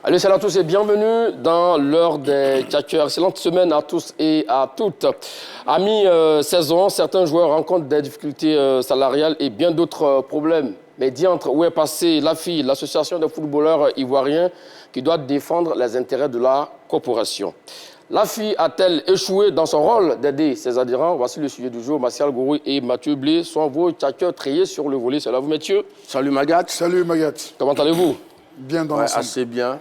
Allez, salut à tous et bienvenue dans l'heure des catcheurs. Excellente semaine à tous et à toutes. À mi-saison, certains joueurs rencontrent des difficultés salariales et bien d'autres problèmes. Mais diantre, où est passée l'AFI, l'association des footballeurs ivoiriens qui doit défendre les intérêts de la corporation? L'AFI a-t-elle échoué dans son rôle d'aider ses adhérents? Voici le sujet du jour. Martial Gourou et Mathieu Blé sont vos catcheurs triés sur le volet. Salut à vous, messieurs. Salut Magat. Salut Magat. Comment allez-vous? Bien dans l'ensemble. Assez bien.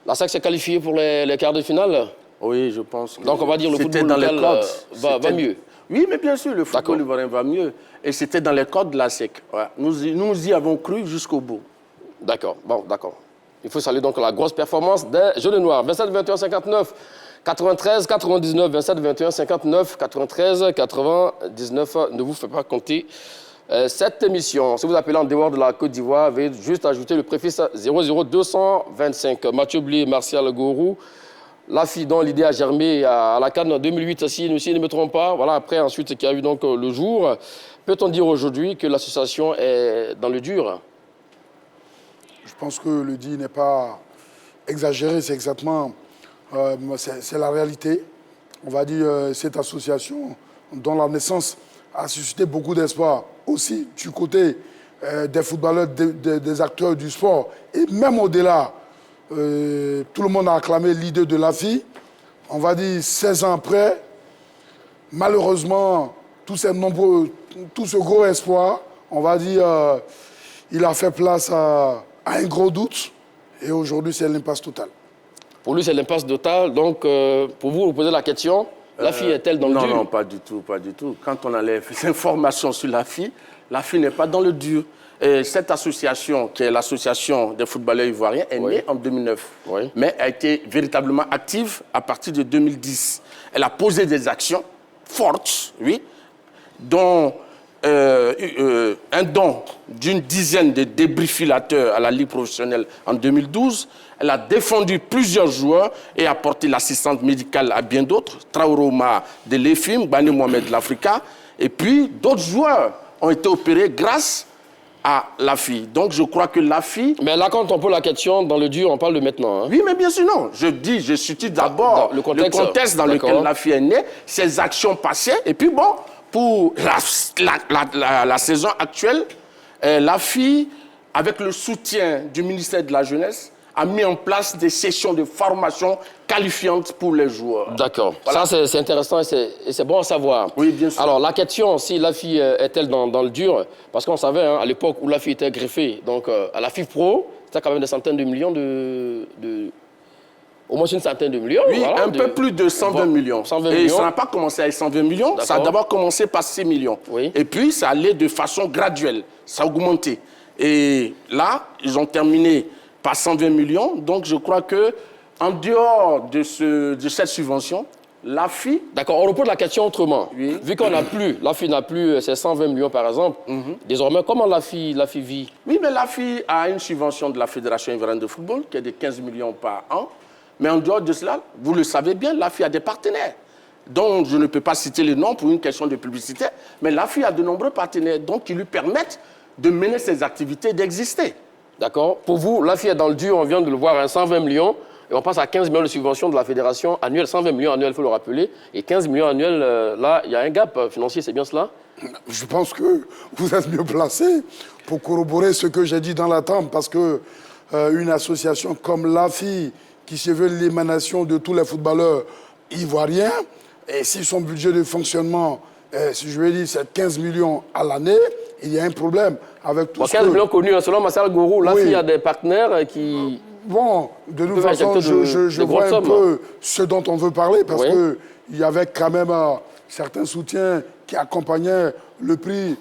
La SAC s'est qualifiée pour les quarts de finale? Oui, je pense. Donc on va dire le football dans local les codes. va mieux. Oui, mais bien sûr, le football ivoirien va mieux. Et c'était dans les codes de la SEC. Ouais. Nous y avons cru jusqu'au bout. D'accord, bon, d'accord. Il faut saluer donc la grosse performance des Jeunes Noirs. 27, 21, 59, 93, 99, 27, 21, 59, 93, 99. Ne vous faites pas compter cette émission. Si vous appelez en dehors de la Côte d'Ivoire, veuillez juste ajouter le préfixe 00225. Mathieu Blé, Martial Gourou. L'AFI, dont l'idée a germé à la CAN en 2008, si je ne me trompe pas. Voilà, après, ensuite, qui a eu donc le jour. Peut-on dire aujourd'hui que l'association est dans le dur? Je pense que le dit n'est pas exagéré, c'est exactement c'est la réalité. On va dire cette association dont la naissance a suscité beaucoup d'espoir aussi du côté des footballeurs, des acteurs du sport et même au-delà. Tout le monde a acclamé l'idée de l'AFI. On va dire 16 ans après, malheureusement, tout ce gros espoir, on va dire, il a fait place à un gros doute. Et aujourd'hui, c'est l'impasse totale. Pour lui, c'est l'impasse totale. Donc, pour vous, vous posez la question, l'AFI est-elle dans le dur? Non, pas du tout, pas du tout. Quand on a les informations sur l'AFI n'est pas dans le dur. Et cette association, qui est l'association des footballeurs ivoiriens, est née en 2009, mais a été véritablement active à partir de 2010. Elle a posé des actions fortes, oui, dont un don d'une dizaine de débriefilateurs à la Ligue professionnelle en 2012. Elle a défendu plusieurs joueurs et apporté l'assistance médicale à bien d'autres. Traoroma de l'EFIM, Bani Mohamed de l'Africa. Et puis, d'autres joueurs ont été opérés grâce à l'AFI. Donc, je crois que l'AFI... Mais là, quand on pose la question dans le dur, on parle de maintenant. Hein? Oui, mais bien sûr, non. Je situe d'abord le contexte dans lequel l'AFI est née, ses actions passées. Et puis, bon, pour la saison actuelle, l'AFI, avec le soutien du ministère de la Jeunesse, a mis en place des sessions de formation qualifiantes pour les joueurs. D'accord. Voilà. Ça, c'est intéressant et c'est bon à savoir. Oui, bien sûr. Alors, la question, si l'AFI est-elle dans le dur, parce qu'on savait, hein, à l'époque où l'AFI était greffée, donc à la FIF Pro, c'était quand même des centaines de millions au moins une centaine de millions. Oui, voilà, un peu plus de 120 millions. 120 et millions. ça n'a pas commencé avec 120 millions, ça a d'abord commencé par 6 millions. Oui. Et puis, ça allait de façon graduelle, ça a augmenté. Et là, ils ont terminé par 120 millions. Donc, je crois que en dehors de cette subvention, l'AFI... D'accord, on repose la question autrement. Oui. Vu qu'on n'a plus, l'AFI n'a plus ces 120 millions par exemple, désormais, comment l'AFI vit? Oui, mais l'AFI a une subvention de la Fédération ivoirienne de football qui est de 15 millions par an. Mais en dehors de cela, vous le savez bien, l'AFI a des partenaires dont je ne peux pas citer les noms pour une question de publicité, mais l'AFI a de nombreux partenaires donc, qui lui permettent de mener ses activités, d'exister. D'accord. Pour vous, l'AFI est dans le dur, on vient de le voir, 120 millions, et on passe à 15 millions de subventions de la fédération annuelle, 120 millions annuels, il faut le rappeler, et 15 millions annuels, là, il y a un gap financier, c'est bien cela? Je pense que vous êtes mieux placé pour corroborer ce que j'ai dit dans la trame, parce que une association comme l'AFI, qui se veut l'émanation de tous les footballeurs ivoiriens, et si son budget de fonctionnement, si je vais dire, c'est 15 millions à l'année, il y a un problème avec tout ça. 15 millions connus, selon Martial Gourou, là, il y a des partenaires qui... Bon, de toute façon, je vois un peu ce dont on veut parler, parce qu'il y avait quand même certains soutiens qui accompagnaient le prix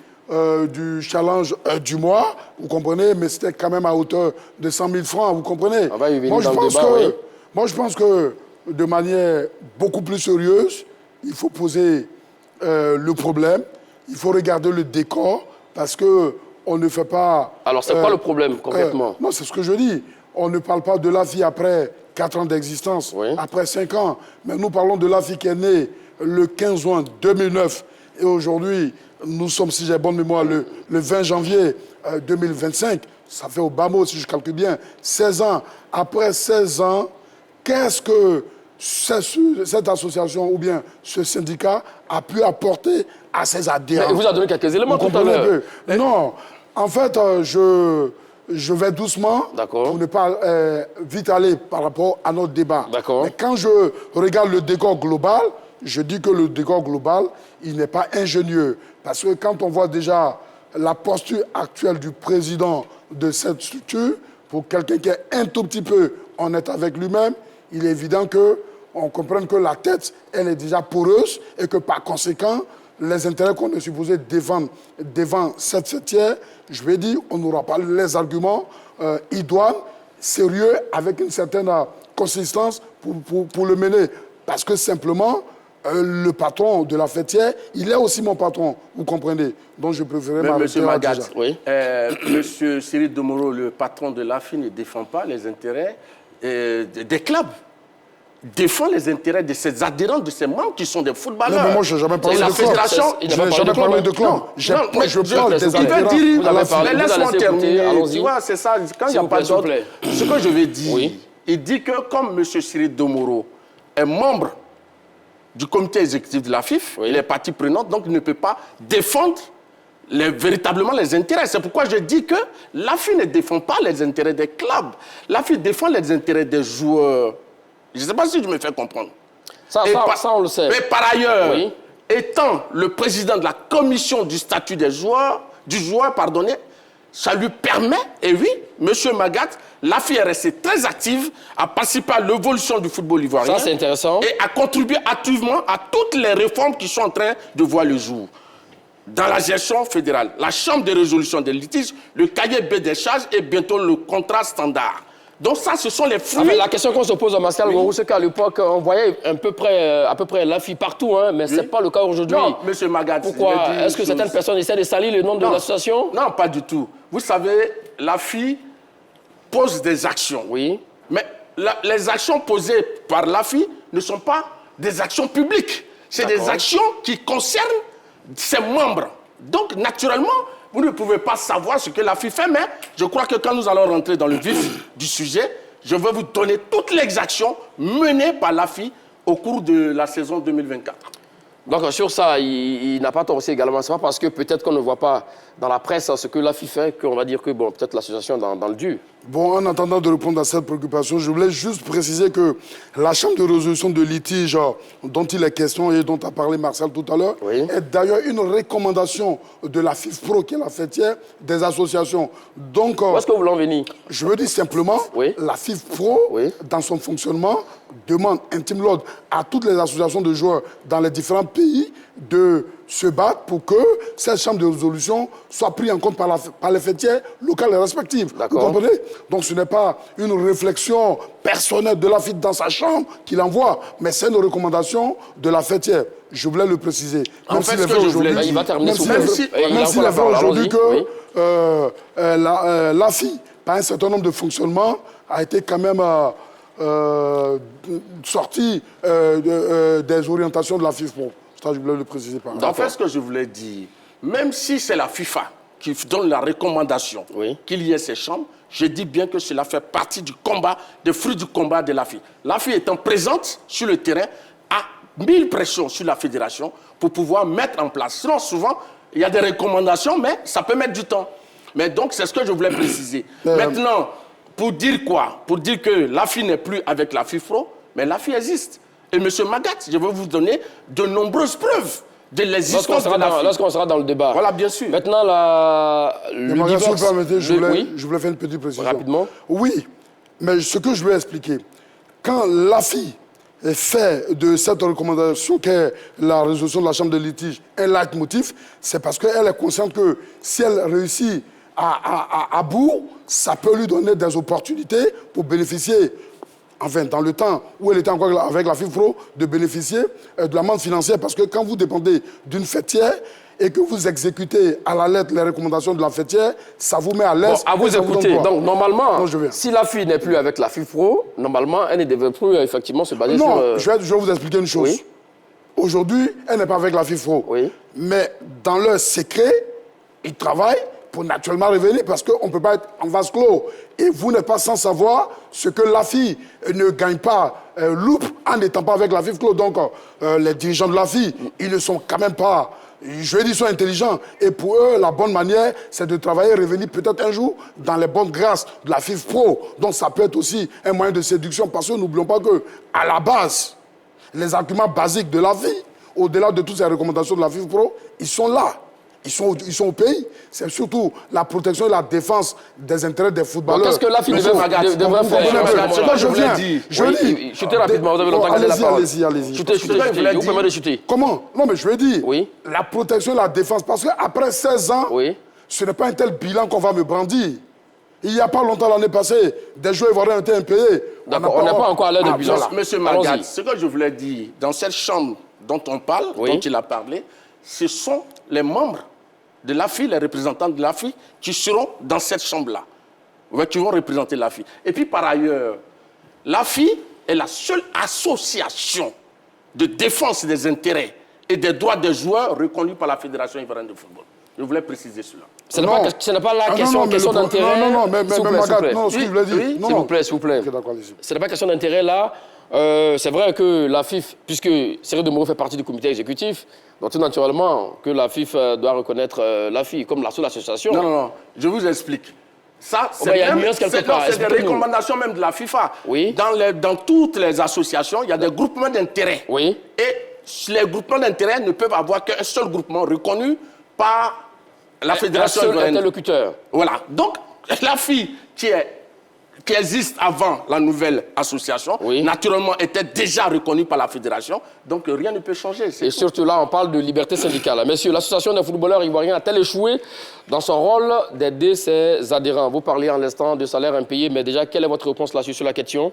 du challenge du mois, vous comprenez, mais c'était quand même à hauteur de 100 000 francs, vous comprenez. Moi, je pense que de manière beaucoup plus sérieuse, il faut poser le problème, il faut regarder le décor, parce qu'on ne fait pas... Alors, c'est quoi le problème, concrètement? Non, c'est ce que je dis. On ne parle pas de l'AFI après 4 ans d'existence, après 5 ans, mais nous parlons de l'AFI qui est née le 15 juin 2009, et aujourd'hui, nous sommes, si j'ai bonne mémoire, le 20 janvier 2025. ça fait au bas mot, si je calcule bien, 16 ans. Après 16 ans, qu'est-ce que cette association ou bien ce syndicat a pu apporter à ses adhérents? Il vous a donné quelques éléments tout à l'heure. Non, en fait, je vais doucement pour ne pas vite aller par rapport à notre débat. Mais quand je regarde le décor global, je dis que le décor global, il n'est pas ingénieux. Parce que quand on voit déjà la posture actuelle du président de cette structure, pour quelqu'un qui est un tout petit peu honnête avec lui-même, il est évident qu'on comprenne que la tête, elle est déjà poreuse et que par conséquent, les intérêts qu'on est supposé défendre devant cette fêtière, je vais dire, on n'aura pas les arguments idoines, sérieux, avec une certaine consistance pour le mener. Parce que simplement, le patron de la fêtière, il est aussi mon patron, vous comprenez. Donc je préférais m'arrêter là déjà. Monsieur Cyril Domoro, le patron de l'AFI, ne défend pas les intérêts des clubs. Défend les intérêts de ses adhérents, de ses membres qui sont des footballeurs. Mais moi, je n'ai jamais parlé de club. Je n'ai jamais parlé de club. Je parle des adhérents. Mais laisse-moi terminer. Tu vois, c'est ça. Quand il n'y a pas d'autre, ce que je vais dire, il dit que comme M. Cyril Domoro est membre du comité exécutif de la FIF, il est partie prenante, donc il ne peut pas défendre véritablement les intérêts. C'est pourquoi je dis que l'AFI ne défend pas les intérêts des clubs. L'AFI défend les intérêts des joueurs. Je ne sais pas si je me fais comprendre. Ça, on le sait. Mais par ailleurs, étant le président de la commission du statut des joueurs, ça lui permet, et oui, M. Magat, l'AFI est restée très active, à participer à l'évolution du football ivoirien. Ça, c'est intéressant. Et à contribuer activement à toutes les réformes qui sont en train de voir le jour. Dans la gestion fédérale, la chambre de résolution des litiges, le cahier B des charges et bientôt le contrat standard. Donc ça, ce sont les fruits... la question qu'on se pose à Martial Gorou, c'est qu'à l'époque, on voyait à peu près l'AFI partout, hein, mais ce n'est pas le cas aujourd'hui. Non, M. Magat... Pourquoi? Est-ce que certaines personnes essaient de salir le nom de l'association? Non, pas du tout. Vous savez, l'AFI pose des actions. Oui. Mais les actions posées par l'AFI ne sont pas des actions publiques. C'est des actions qui concernent ses membres. Donc, naturellement... Vous ne pouvez pas savoir ce que l'AFI fait, mais je crois que quand nous allons rentrer dans le vif du sujet, je vais vous donner toutes les actions menées par l'AFI au cours de la saison 2024. Donc sur ça, il n'a pas tort aussi également. C'est pas parce que peut-être qu'on ne voit pas dans la presse ce que l'AFI fait qu'on va dire que bon, peut-être l'association est dans le dur. Bon, en attendant de répondre à cette préoccupation, je voulais juste préciser que la chambre de résolution de litige dont il est question et dont a parlé Marcel tout à l'heure est d'ailleurs une recommandation de la FIFPro, qui est la fêtière des associations. Donc, où est-ce que vous voulez en venir? Je veux dire simplement, la FIFPro, dans son fonctionnement, demande, intime l'ordre à toutes les associations de joueurs dans les différents pays de se battre pour que cette chambre de résolution soit prise en compte par les fêtières locales respectives. Vous comprenez? Donc ce n'est pas une réflexion personnelle de la FIF dans sa chambre qu'il envoie, mais c'est une recommandation de la fêtière. Je voulais le préciser. En fait, ce que je voulais dire, il va terminer sous même s'il est vrai aujourd'hui que l'AFI, par un certain nombre de fonctionnements, a été quand même sorti des orientations de la FIFPro. Ça, je voulais le préciser par là. En fait, ce que je voulais dire, même si c'est la FIFA qui donne la recommandation qu'il y ait ces chambres, je dis bien que cela fait partie du combat, des fruits du combat de l'AFI. L'AFI étant présente sur le terrain, a mis une pression sur la fédération pour pouvoir mettre en place. Sinon, souvent, il y a des recommandations, mais ça peut mettre du temps. Mais donc, c'est ce que je voulais préciser. Maintenant, pour dire quoi? Pour dire que l'AFI n'est plus avec la FIFPro, mais l'AFI existe. Et M. Magat, je vais vous donner de nombreuses preuves de l'existence de l'AFI. Lorsqu'on sera dans le débat. Voilà, bien sûr. Maintenant, je voulais faire une petite précision. Rapidement. Oui, mais ce que je veux expliquer, quand l'AFI fait de cette recommandation qu'est la résolution de la Chambre de litige un leitmotiv, c'est parce qu'elle est consciente que si elle réussit à bout, ça peut lui donner des opportunités pour bénéficier, enfin, dans le temps où elle était encore avec la FIFPro, de bénéficier de l'amende financière. Parce que quand vous dépendez d'une fêtière et que vous exécutez à la lettre les recommandations de la fêtière, ça vous met à l'aise. Bon, à vous écouter. Donc, normalement, si la fille n'est plus avec la FIFPro, normalement, elle ne devrait plus, effectivement, se baser sur... Non, je vais vous expliquer une chose. Oui. Aujourd'hui, elle n'est pas avec la FIFPro. Oui. Mais dans leur secret, ils travaillent pour naturellement revenir parce qu'on ne peut pas être en vase clos. Et vous n'êtes pas sans savoir ce que l'AFI ne gagne pas, loupe en n'étant pas avec la FIF clos. Donc, les dirigeants de l'AFI, ils ne sont quand même pas... Je vais dire, ils sont intelligents. Et pour eux, la bonne manière, c'est de travailler, revenir peut-être un jour dans les bonnes grâces de la FIF Pro. Donc, ça peut être aussi un moyen de séduction parce que n'oublions pas que, à la base, les arguments basiques de la vie, au-delà de toutes ces recommandations de la FIF Pro, ils sont là. Ils sont au pays. C'est surtout la protection et la défense des intérêts des footballeurs. Qu'est-ce que la FIF devrait faire? C'est quoi je viens. Je dis. Chutez rapidement, vous avez longtemps gardé la parole. Allez-y. Chutez, vous pouvez me chuter. Comment? Non, mais je veux dire. Oui. La protection et la défense. Parce qu'après 16 ans, ce n'est pas un tel bilan qu'on va me brandir. Il n'y a pas longtemps, l'année passée, des joueurs ivoiriens ont été impayés. D'accord, on n'est pas encore à l'heure de bilan. Monsieur Magat, ce que je voulais dire, dans cette chambre dont on parle, dont il a parlé, ce sont les membres de l'AFI, les représentants de l'AFI, qui seront dans cette chambre-là, qui vont représenter l'AFI. Et puis par ailleurs, l'AFI est la seule association de défense des intérêts et des droits des joueurs reconnue par la Fédération ivoirienne de football. Je voulais préciser cela. Ce n'est pas la question d'intérêt. Non, mais Magat, non, ce que je voulais dire. S'il vous plaît, s'il vous plaît. Ce n'est pas question d'intérêt là. C'est vrai que la FIF, puisque Cyril Demoreau fait partie du comité exécutif, donc tout naturellement que la FIF doit reconnaître l'AFI comme la seule association. Non, je vous explique. Ça, c'est des recommandations même de la FIFA. Oui. Dans toutes les associations, il y a des groupements d'intérêts. Oui. Et les groupements d'intérêts ne peuvent avoir qu'un seul groupement reconnu par la Fédération ivoirienne. Un seul interlocuteur. Voilà. Donc, l'AFI, qui existe avant la nouvelle association, naturellement était déjà reconnue par la fédération, donc rien ne peut changer. Et surtout là, on parle de liberté syndicale. Messieurs, l'association des footballeurs ivoiriens a-t-elle échoué dans son rôle d'aider ses adhérents? Vous parliez en l'instant de salaires impayés, mais déjà, quelle est votre réponse là-dessus sur la question?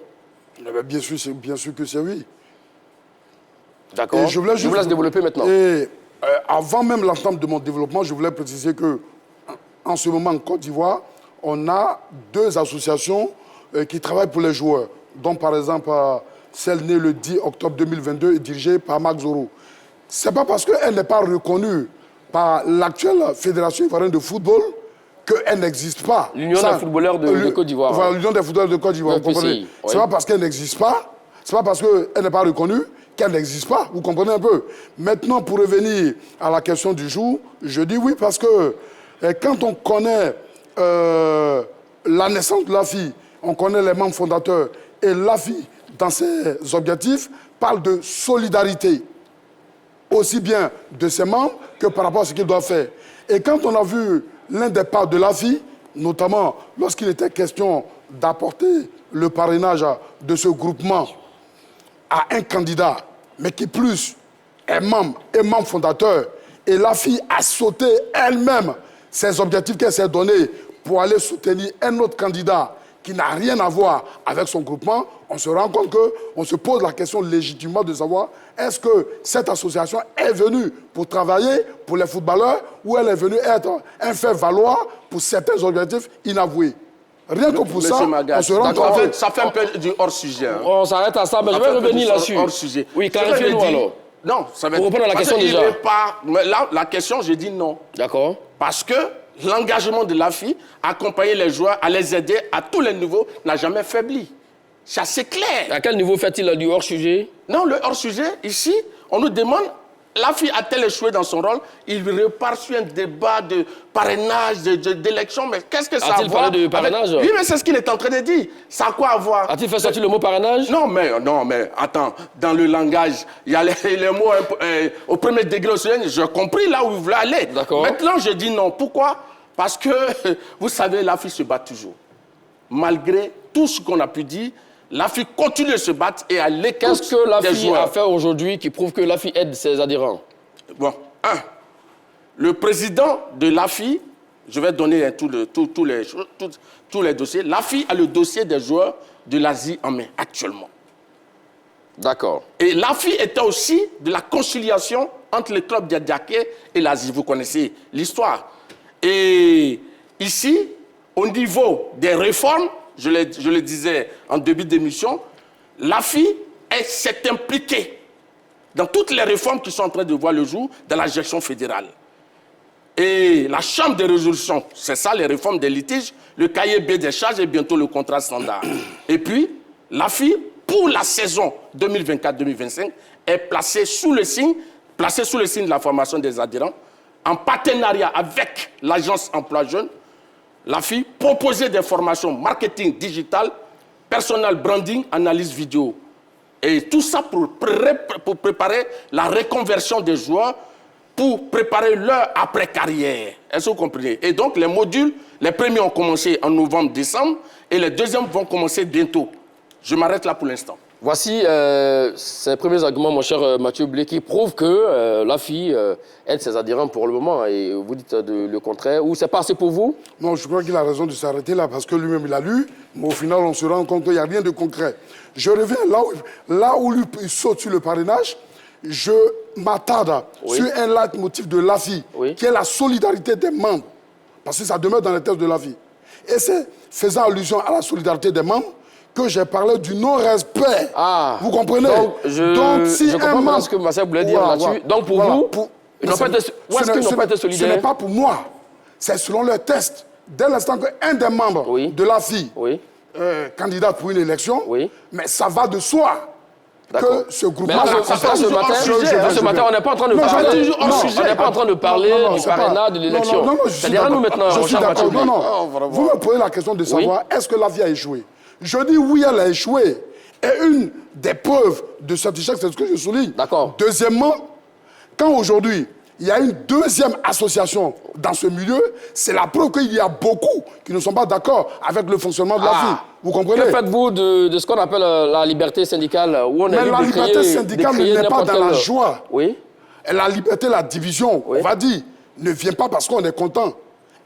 Bien sûr que c'est oui. D'accord. Je vous laisse développer maintenant. Et avant même l'entame de mon développement, je voulais préciser que en ce moment en Côte d'Ivoire, on a 2 associations qui travaillent pour les joueurs, dont par exemple celle née le 10 octobre 2022 et dirigée par Max Zoro. Ce n'est pas parce qu'elle n'est pas reconnue par l'actuelle Fédération ivoirienne de football qu'elle n'existe pas. L'Union des footballeurs de Côte d'Ivoire. Voilà, l'Union des footballeurs de Côte d'Ivoire, vous comprenez? Ce n'est pas parce qu'elle n'existe pas, ce n'est pas parce qu'elle n'est pas reconnue qu'elle n'existe pas, vous comprenez un peu? Maintenant, pour revenir à la question du jour, je dis oui parce que quand on connaît la naissance de l'AFI, on connaît les membres fondateurs, et l'AFI, dans ses objectifs, parle de solidarité, aussi bien de ses membres que par rapport à ce qu'ils doivent faire. Et quand on a vu l'un des parts de l'AFI, notamment lorsqu'il était question d'apporter le parrainage de ce groupement à un candidat, mais qui plus est membre fondateur, et l'AFI a sauté elle-même ses objectifs qu'elle s'est donnés pour aller soutenir un autre candidat qui n'a rien à voir avec son groupement, on se rend compte qu'on se pose la question légitimement de savoir est-ce que cette association est venue pour travailler pour les footballeurs ou elle est venue être un fait-valoir pour certains objectifs inavoués. Rien que pour ça, on se rend compte. Ça fait un peu du hors-sujet. Hein. On s'arrête à ça, mais je vais revenir là-dessus. Hors-sujet. Oui, clarifiez-nous alors. Non, ça va pour répondre à la question déjà. Mais là, la question, j'ai dit non. D'accord. Parce que l'engagement de l'AFI, accompagner les joueurs, à les aider à tous les niveaux, n'a jamais faibli. C'est assez clair. À quel niveau fait-il du hors-sujet? Non, le hors-sujet, ici, on nous demande, l'AFI a-t-elle échoué dans son rôle? Il repart sur un débat de parrainage, d'élection, mais qu'est-ce que ça a à voir? A-t-il parlé de parrainage? Oui, mais c'est ce qu'il est en train de dire. Ça a quoi à voir? A-t-il fait sortir le mot parrainage? Non, mais attends, dans le langage, il y a les mots au premier degré, j'ai compris là où vous voulez aller. D'accord. Maintenant, je dis non. Pourquoi? Parce que, vous savez, l'AFI se bat toujours. Malgré tout ce qu'on a pu dire, l'AFI continue de se battre et à l'écoute des joueurs. Qu'est-ce que l'AFI a fait aujourd'hui qui prouve que l'AFI aide ses adhérents? Bon, le président de l'AFI, je vais donner tous les dossiers. L'AFI a le dossier des joueurs de l'Asie en main actuellement. D'accord. Et l'AFI était aussi de la conciliation entre le club d'Adiaké et l'Asie. Vous connaissez l'histoire. Et ici, au niveau des réformes, je le disais en début d'émission, l'AFI s'est impliquée dans toutes les réformes qui sont en train de voir le jour dans la gestion fédérale. Et la chambre de résolution, c'est ça, les réformes des litiges, le cahier B des charges et bientôt le contrat standard. Et puis, l'AFI, pour la saison 2024-2025, est placée sous le signe de la formation des adhérents, en partenariat avec l'agence emploi jeune. L'AFI proposait des formations marketing digital, personal branding, analyse vidéo. Et tout ça pour préparer la reconversion des joueurs, pour préparer leur après-carrière. Est-ce que vous comprenez? Et donc, les modules, les premiers ont commencé en novembre-décembre et les deuxièmes vont commencer bientôt. Je m'arrête là pour l'instant. Voici ces premiers arguments, mon cher Mathieu Blé, qui prouvent que l'AFI aide ses adhérents pour le moment. Et vous dites le contraire. Ou c'est pas assez pour vous? Non, je crois qu'il a raison de s'arrêter là parce que lui-même, il a lu. Mais au final, on se rend compte qu'il n'y a rien de concret. Je reviens là où lui saute sur le parrainage. Je m'attarde sur un leitmotiv de l'AFI, qui est la solidarité des membres. Parce que ça demeure dans les textes de l'AFI. Et c'est faisant allusion à la solidarité des membres que j'ai parlé du non-respect. Ah. Vous comprenez? Donc, si je comprends ce que Marcel voulait dire là-dessus. Donc, pour vous, ils n'ont pas été solidaires? Ce n'est pas pour moi. C'est selon le test. Dès l'instant qu'un des membres de l'AFI candidate pour une élection, mais ça va de soi. Que ce groupe-là... Ce matin, on n'est pas en train de parler. On n'est pas en train de parler du parrainage de l'élection. C'est-à-dire, nous maintenant, je suis d'accord. Vous me posez la question de savoir est-ce que l'AFI a échoué? Je dis oui, elle a échoué. Et une des preuves de cet échec, c'est ce que je souligne. D'accord. Deuxièmement, quand aujourd'hui, il y a une deuxième association dans ce milieu, c'est la preuve qu'il y a beaucoup qui ne sont pas d'accord avec le fonctionnement de l'AFI. Vous comprenez? Que faites-vous de ce qu'on appelle la liberté syndicale où on Mais la liberté syndicale n'est pas dans la joie. Oui. Et la liberté, la division, on va dire, ne vient pas parce qu'on est content.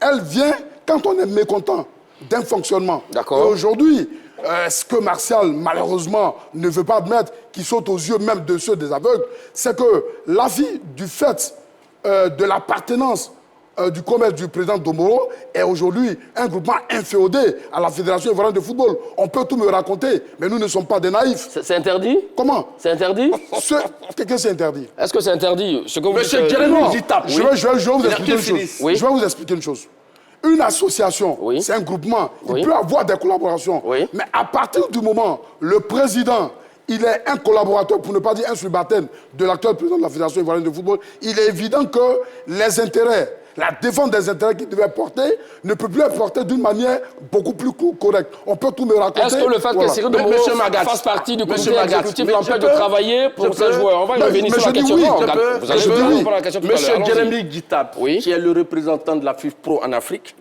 Elle vient quand on est mécontent d'un fonctionnement. D'accord. Et aujourd'hui, ce que Martial, malheureusement, ne veut pas admettre, qui saute aux yeux même de ceux des aveugles, c'est que l'AFI, du fait de l'appartenance du commerce du président Domoro, est aujourd'hui un groupement inféodé à la Fédération ivoirienne de football. On peut tout me raconter, mais nous ne sommes pas des naïfs. C'est interdit? Comment? C'est interdit? Qu'est-ce que c'est interdit? Est-ce que c'est interdit? Monsieur Jérémy Gitap, je vais vous expliquer une chose. Je vais vous expliquer une chose. Une association, c'est un groupement. Il peut avoir des collaborations. Mais à partir du moment où le président, il est un collaborateur, pour ne pas dire un subalterne, de l'actuel président de la Fédération ivoirienne de football, il est évident que les intérêts, la défense des intérêts qu'il devait porter, ne peut plus être portée d'une manière beaucoup plus correcte. On peut tout me raconter. Est-ce que le fait que Cyril Domoro fasse partie du comité exécutif l'empêche de travailler pour ses joueurs? On va y revenir sur la question. Vous allez répondre à la question tout à l'heure. Monsieur Jérémy Gitap, qui est le représentant de la FIFPro en Afrique,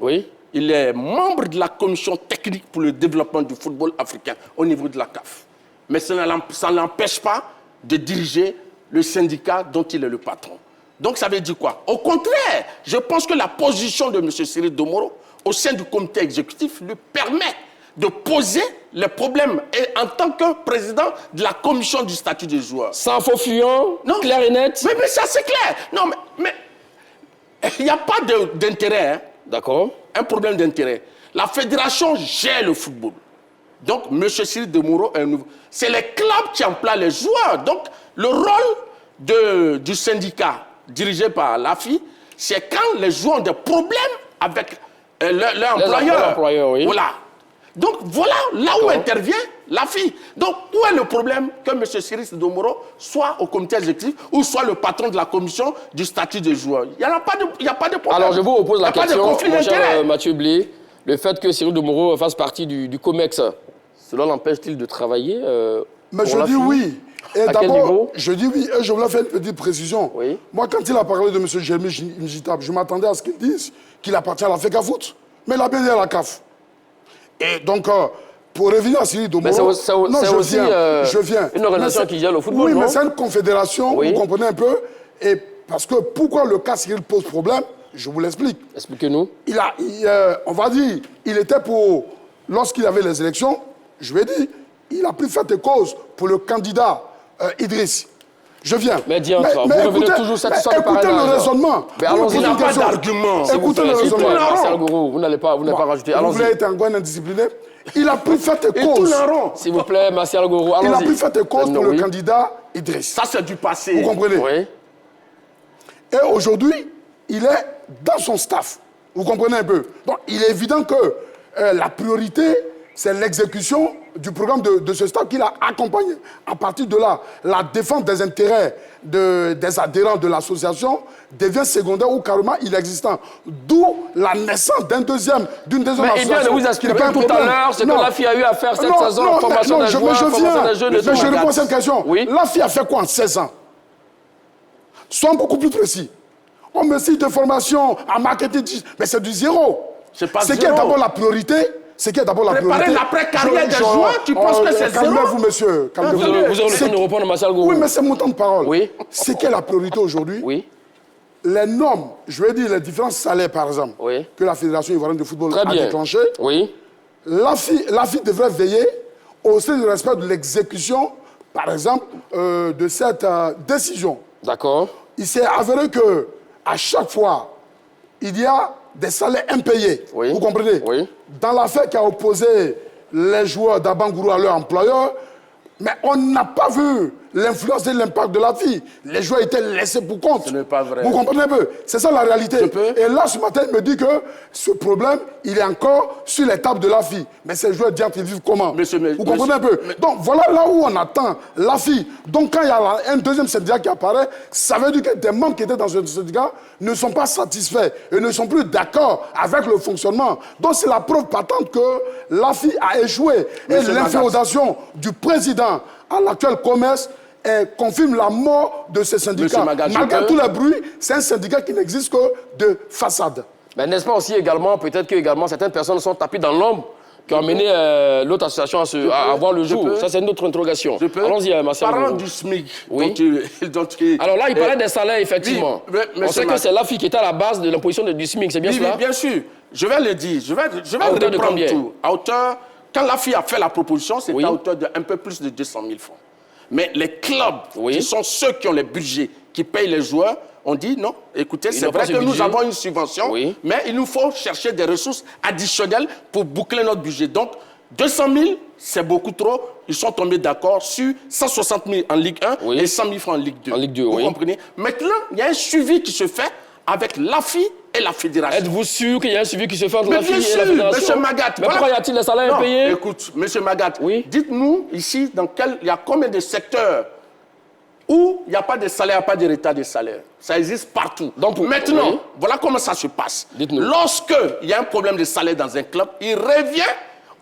il est membre de la commission technique pour le développement du football africain au niveau de la CAF. Mais ça ne l'empêche pas de diriger le syndicat dont il est le patron. Donc ça veut dire quoi? Au contraire, je pense que la position de M. Cyril Domoro au sein du comité exécutif lui permet de poser les problèmes et en tant que président de la commission du statut des joueurs. Sans faux fuyant, clair et net? Mais ça c'est clair. Non, mais il n'y a pas d'intérêt. Hein. D'accord. Un problème d'intérêt. La fédération gère le football. Donc, M. Cyril Domoro est un nouveau. C'est les clubs qui emploient les joueurs. Donc, le rôle du syndicat dirigé par l'AFI, c'est quand les joueurs ont des problèmes avec leur employeur. Voilà. Donc, voilà là où intervient l'AFI. Donc, où est le problème que M. Cyril Domoro soit au comité exécutif ou soit le patron de la commission du statut des joueurs? Il n'y a pas de problème. Alors, je vous repose la question, mon cher Mathieu Blé. Le fait que Cyril Domoro fasse partie du COMEX, cela l'empêche-t-il de travailler Mais je dis oui. Et d'abord, je dis oui, et je voulais faire une petite précision. Moi, quand il a parlé de M. Jérémy Gitap, je m'attendais à ce qu'il dise qu'il appartient à la FECAFOOT. Mais il a bien dit à la CAF. Et donc, pour revenir à Cyril Domoro... Mais c'est aussi une organisation qui gère le football, non? Oui, mais c'est une confédération, vous comprenez un peu. Et parce que pourquoi le cas Cyril pose problème, je vous l'explique. Expliquez-nous. On va dire, il était pour... Lorsqu'il avait les élections, je lui ai dit, il a pris fait et cause pour le candidat Idriss. Je viens. Mais écoutez, toujours cette histoire de parrainage. Écoutez le raisonnement. Mais allons-y, il n'a pas d'argument. Écoutez le raisonnement. Martial Gourou, vous n'allez pas rajouter. Vous voulez être un gouin indiscipliné? Il a pris fait et cause. S'il vous plaît, Martial Gourou, allons-y. Il a pris fait et cause pour le candidat Idriss. Ça, c'est du passé. Vous comprenez? Oui. Et aujourd'hui, il est dans son staff. Vous comprenez un peu? Donc, il est évident que la priorité, c'est l'exécution du programme de ce staff qu'il a accompagné. À partir de là, la défense des intérêts des adhérents de l'association devient secondaire ou carrément inexistant. D'où la naissance d'une deuxième association. Mais il vient de vous expliquer tout à l'heure ce que la FI a eu à faire cette saison, formation des joueurs, formation des jeunes. Mais je réponds à cette question. Oui. La FI a fait quoi en 16 ans? Soyons beaucoup plus précis. On me cite de formation en marketing, mais c'est du zéro. C'est pas Ce zéro. qui est d'abord la priorité. C'est qui est d'abord la priorité. Préparer l'après-carrière des joueurs, tu penses que c'est zéro? Calmez-vous, monsieur. Calmez-vous. Vous aurez le temps de répondre, Martial Gourou. Oui, mais c'est mon temps de parole. Oui. C'est qui est la priorité aujourd'hui? Oui. Les normes, je vais dire les différents salaires, par exemple, Oui. que la Fédération ivoirienne de football a déclenché. Oui. L'AFI devrait veiller aussi du respect de l'exécution, par exemple, de cette décision. D'accord. Il s'est avéré que à chaque fois, il y a des salaires impayés. Oui. Vous comprenez? Oui. Dans l'affaire qui a opposé les joueurs d'Abangourou à leur employeur, mais on n'a pas vu l'influence et l'impact de la vie. Les joueurs étaient laissés pour compte. Ce n'est pas vrai. Vous comprenez un peu? C'est ça la réalité. Je peux? Et là, ce matin, il me dit que ce problème, il est encore sur les tables de la FI. Mais ces joueurs disent qu'ils vivent comment? Vous comprenez un peu? Donc voilà là où on attend la FI. Donc quand il y a un deuxième syndicat qui apparaît, ça veut dire que des membres qui étaient dans ce syndicat ne sont pas satisfaits et ne sont plus d'accord avec le fonctionnement. Donc c'est la preuve patente que la FI a échoué. Et l'inféodation du président à l'actuel commerce confirme la mort de ces syndicats. Malgré tous les bruits, c'est un syndicat qui n'existe que de façade. Mais n'est-ce pas aussi également, peut-être que également certaines personnes sont tapées dans l'ombre qui ont amené l'autre association à voir le jour? Ça, c'est une autre interrogation. Allons-y, Martial. Parlant du SMIC, oui. Alors là, il parlait des salaires, effectivement. Oui, on sait que c'est l'AFI qui est à la base de l'imposition du SMIC, c'est bien cela? Oui, bien sûr. Je vais le dire. Je vais reprendre tout. À hauteur, quand l'AFI a fait la proposition, c'était à hauteur d'un peu plus de 200 000 francs. Mais les clubs, qui sont ceux qui ont les budgets, qui payent les joueurs, on dit non, écoutez, c'est vrai que nous avons une subvention, mais il nous faut chercher des ressources additionnelles pour boucler notre budget. Donc, 200 000, c'est beaucoup trop. Ils sont tombés d'accord sur 160 000 en Ligue 1 et 100 000 francs en Ligue 2. En Ligue 2, vous comprenez? Maintenant, il y a un suivi qui se fait avec l'AFI et la fédération. Êtes-vous sûr qu'il y a un suivi qui se fait entre l'AFI et la fédération? Monsieur Magat. Mais pourquoi y a-t-il des salaires impayés? Écoute, monsieur Magat, dites-nous ici, il y a combien de secteurs où il n'y a pas de salaire, il n'y a pas de retard de salaire? Ça existe partout. Donc, maintenant, voilà comment ça se passe. Lorsqu'il y a un problème de salaire dans un club, il revient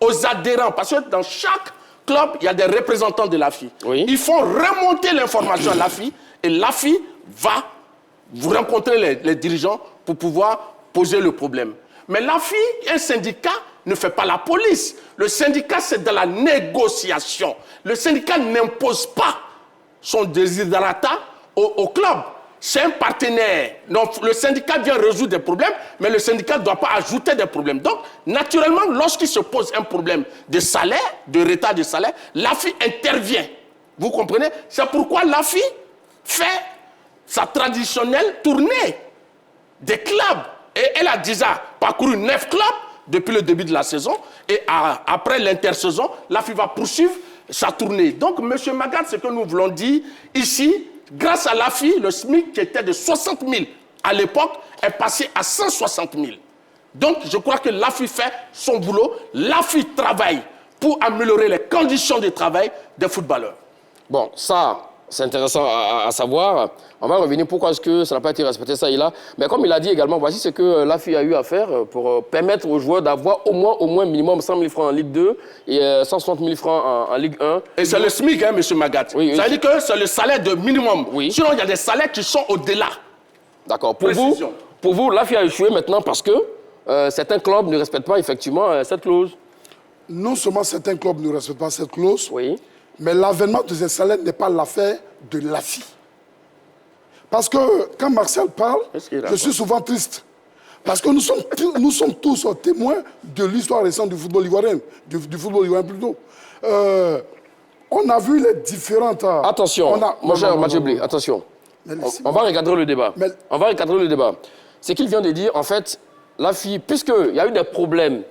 aux adhérents. Parce que dans chaque club, il y a des représentants de l'AFI. Ils font remonter l'information à l'AFI et l'AFI va vous rencontrer les dirigeants pour pouvoir poser le problème. Mais l'AFI, un syndicat, ne fait pas la police. Le syndicat, c'est dans la négociation. Le syndicat n'impose pas son desiderata au club. C'est un partenaire. Donc, le syndicat vient résoudre des problèmes, mais le syndicat ne doit pas ajouter des problèmes. Donc, naturellement, lorsqu'il se pose un problème de salaire, de retard de salaire, l'AFI intervient. Vous comprenez? C'est pourquoi l'AFI fait sa traditionnelle tournée des clubs. Et elle a déjà parcouru 9 clubs depuis le début de la saison. Et après l'intersaison, l'AFI va poursuivre sa tournée. Donc, M. Magat, ce que nous voulons dire ici, grâce à l'AFI, le SMIC qui était de 60 000 à l'époque est passé à 160 000. Donc, je crois que l'AFI fait son boulot. L'AFI travaille pour améliorer les conditions de travail des footballeurs. Bon, ça, c'est intéressant à savoir. On va revenir pourquoi est-ce que ça n'a pas été respecté, ça et là. Mais comme il a dit également, voici ce que l'AFI a eu à faire pour permettre aux joueurs d'avoir au moins minimum 100 000 francs en Ligue 2 et 160 000 francs en Ligue 1. Et c'est le SMIC, hein, M. Magat. Ça veut dire que c'est le salaire de minimum. Sinon, il y a des salaires qui sont au-delà. D'accord. Pour vous, l'AFI a échoué maintenant parce que certains clubs ne respectent pas effectivement cette clause. Non seulement certains clubs ne respectent pas cette clause, mais l'avènement de ces salaires n'est pas l'affaire de l'AFI. Parce que quand Martial parle, je suis souvent triste. Parce que nous sommes tous témoins de l'histoire récente du football ivoirien. Du football ivoirien plutôt. On a vu les différentes... Attention, mon cher Mathieu, attention. On va recadrer le débat. On va recadrer le débat. C'est qu'il vient de dire, en fait, l'AFI, puisqu'il y a eu des problèmes,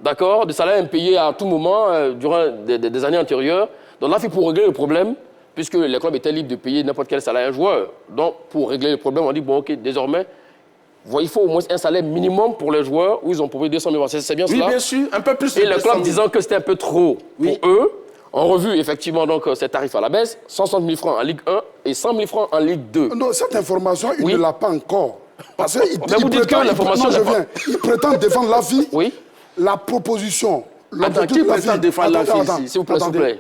d'accord, de salaires impayés à tout moment durant des années antérieures, donc l'AFI, pour régler le problème, puisque les clubs étaient libres de payer n'importe quel salaire à un joueur, donc pour régler le problème, on dit, bon, ok, désormais, il faut au moins un salaire minimum pour les joueurs où ils ont prouvé 200 000 francs. C'est bien cela? Oui, bien sûr, un peu plus. Et le club disant que c'était un peu trop pour eux, ont revu effectivement donc ces tarifs à la baisse, 160 000 francs en Ligue 1 et 100 000 francs en Ligue 2. Non, cette information, il ne l'a pas encore. Parce qu'il il prétend défendre la vie, la proposition. Attends, qui prétend défendre la vie? S'il vous plaît.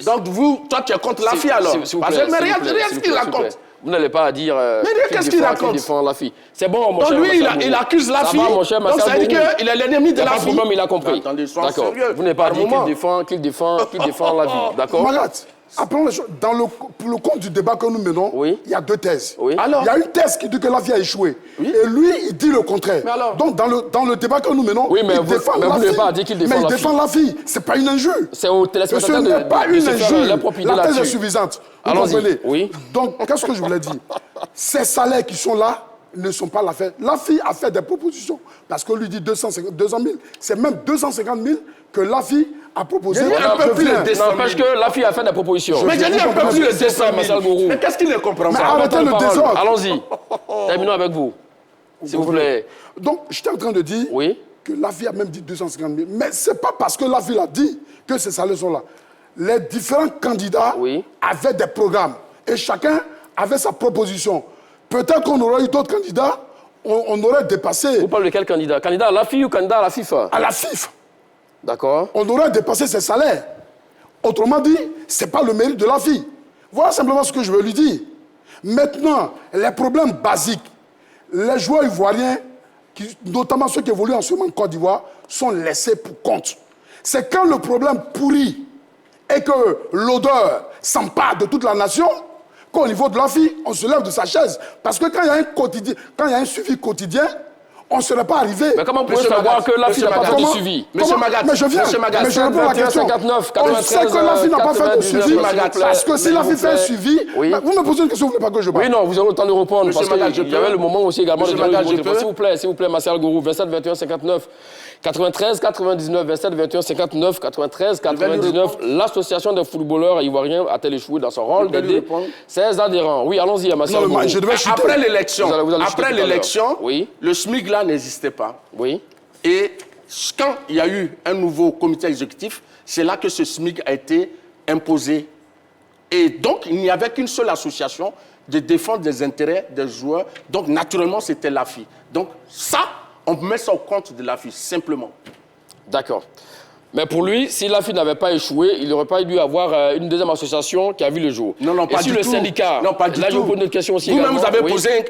Donc toi, tu es contre la fille alors? Mais rien ce qu'il raconte. Vous n'allez pas dire qu'est-ce qu'il raconte? Défend la fille. C'est bon, mon cher. Donc lui, il accuse la fille. Donc ça veut dire qu'il est l'ennemi de la fille. Problème, il a compris. D'accord. Vous n'avez pas dit qu'il défend la vie. D'accord. Magat, appelons les choses. Pour le compte du débat que nous menons, il y a 2 thèses. Alors, il y a une thèse qui dit que la vie a échoué. Et lui, il dit le contraire. Donc, dans le débat que nous menons, il défend la fille. Pas dit qu'il défend mais il défend la fille. Ce n'est pas une injure. C'est au téléspectateur Ce n'est pas une injure. La thèse est suffisante. Vous comprenez? Donc, qu'est-ce que je voulais dire? Ces salaires qui sont là ne sont pas l'affaire. La fille a fait des propositions. Parce qu'on lui dit 200 000. C'est même 250 000 que la fille a proposé. N'empêche que la fille a fait des propositions. Mais j'ai dit un peu plus le 200 000. Mais qu'est-ce qu'il ne comprend pas? Arrêtez le désordre. Allons-y. Terminons avec vous. S'il vous plaît. Donc, j'étais en train de dire que la fille a même dit 250 000. Mais ce n'est pas parce que la fille a dit que ces salaires sont là. Les différents candidats avaient des programmes. Et chacun avait sa proposition. Peut-être qu'on aurait eu d'autres candidats, on aurait dépassé... Vous parlez de quel candidat? Candidat à la fille ou candidat à la FIFA? À la FIFA. D'accord. On aurait dépassé ses salaires. Autrement dit, ce n'est pas le mérite de la fille. Voilà simplement ce que je veux lui dire. Maintenant, les problèmes basiques, les joueurs ivoiriens, notamment ceux qui évoluent en ce moment en Côte d'Ivoire, sont laissés pour compte. C'est quand le problème pourrit et que l'odeur s'empare de toute la nation, qu'au niveau de la fille, on se lève de sa chaise. Parce que quand il y a un suivi quotidien, on ne serait pas arrivé. Mais comment pouvez-vous savoir que la fille n'a pas fait de suivi? Monsieur Magat, mais je viens, mais je réponds à la question. 59, on sait que la fille n'a pas fait de suivi, parce que si la fille fait un suivi, vous me posez une question, vous ne voulez pas que je parle? Oui, non, vous aurez le temps de répondre, parce qu'il y avait le moment aussi également de s'il vous plaît, Martial Gourou, 27 21 59 93 99, 27 21 59 93 99. L'association des footballeurs ivoiriens a-t-elle échoué dans son rôle d'aider ses adhérents? Oui, allons-y, Martial Gourou. Après l'élection, le SMIC là n'existait pas. Oui. Et quand il y a eu un nouveau comité exécutif, c'est là que ce SMIC a été imposé. Et donc, il n'y avait qu'une seule association de défense des intérêts des joueurs. Donc, naturellement, c'était l'AFI. Donc, ça, on met ça au compte de l'AFI, simplement. D'accord. Mais pour lui, si l'AFI n'avait pas échoué, il n'aurait pas dû avoir une deuxième association qui a vu le jour. Non, non, pas du tout. Et si le syndicat... Non, pas du tout. Là, je vous pose une question aussi. Vous-même, vous avez posé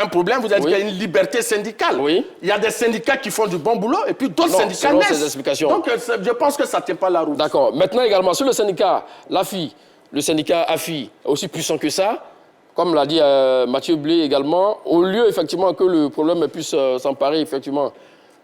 un problème. Vous avez dit qu'il y a une liberté syndicale. Oui. Il y a des syndicats qui font du bon boulot et puis d'autres syndicats naissent. Ces explications. Donc, je pense que ça ne tient pas la route. D'accord. Maintenant, également, sur le syndicat, l'AFI, le syndicat AFI, est aussi puissant que ça. Comme l'a dit Mathieu Blé également, au lieu, effectivement, que le problème puisse s'emparer, effectivement,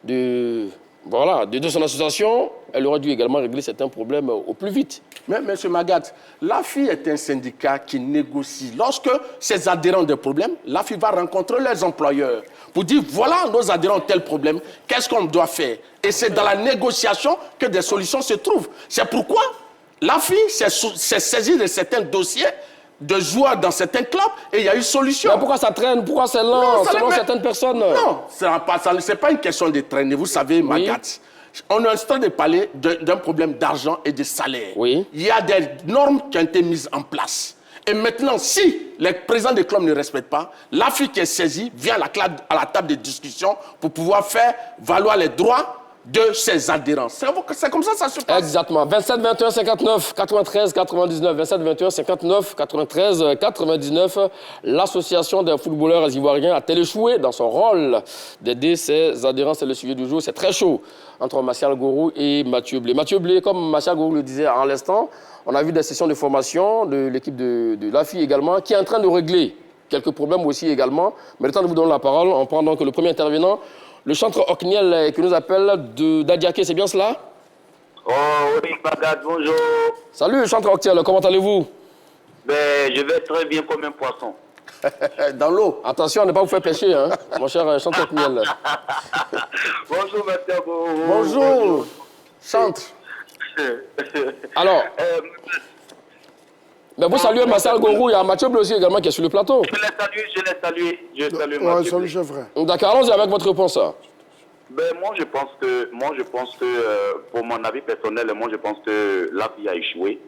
de son association, elle aurait dû également régler certains problèmes au plus vite. Mais, M. Magat, l'AFI est un syndicat qui négocie. Lorsque ses adhérents ont des problèmes, l'AFI va rencontrer les employeurs pour dire, voilà, nos adhérents ont tel problème, qu'est-ce qu'on doit faire? Et c'est dans la négociation que des solutions se trouvent. C'est pourquoi l'AFI s'est saisie de certains dossiers de joueurs dans certains clubs et il y a eu solution. Mais pourquoi ça traîne? Pourquoi c'est lent selon certaines personnes? Non, ce n'est pas une question de traîner. Vous savez, Magat, on est en train de parler d'un problème d'argent et de salaire. Oui. Il y a des normes qui ont été mises en place. Et maintenant, si les présidents des clubs ne respectent pas, l'AFI qui est saisie vient à la table de discussion pour pouvoir faire valoir les droits de ses adhérents. C'est comme ça que ça se passe. Exactement. 27 21 59 93 99. 27 21 59 93 99. L'association des footballeurs ivoiriens a-t-elle échoué dans son rôle d'aider ses adhérents? C'est le sujet du jour. C'est très chaud entre Martial Gourou et Mathieu Blé. Mathieu Blé, comme Martial Gourou le disait à l'instant, on a vu des sessions de formation de l'équipe de l'AFI également, qui est en train de régler quelques problèmes aussi également. Mais le temps de vous donner la parole, on prend donc le premier intervenant. Le chantre Okniel qui nous appelle d'Adiaké, c'est bien cela? Oh oui, Magat, bonjour. Salut, chantre Okniel, comment allez-vous? Je vais très bien comme un poisson. Dans l'eau. Attention à ne pas vous faire pêcher, hein, mon cher chantre Okniel. Bonjour, Mathieu. Bonjour, chantre. Alors, Mais vous saluez Marcel Gorou, il y a Mathieu Bleu aussi également qui est sur le plateau. Je l'ai salué. Je salue Mathieu. Salut, chef frère. D'accord, allons-y avec votre réponse. Ben, moi, je pense que, pour mon avis personnel, moi, je pense que l'API a échoué.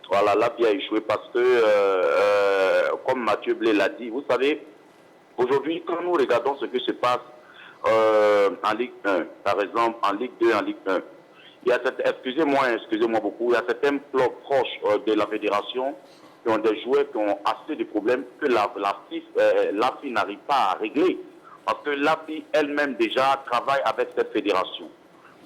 Voilà, l'API a échoué parce que, comme Mathieu Blé l'a dit, vous savez, aujourd'hui, quand nous regardons ce qui se passe en Ligue 1, par exemple, en Ligue 2, en Ligue 1, il y a excusez-moi beaucoup, il y a certains clubs proches de la fédération qui ont des joueurs qui ont assez de problèmes que l'API n'arrive pas à régler. Parce que l'API elle-même déjà travaille avec cette fédération.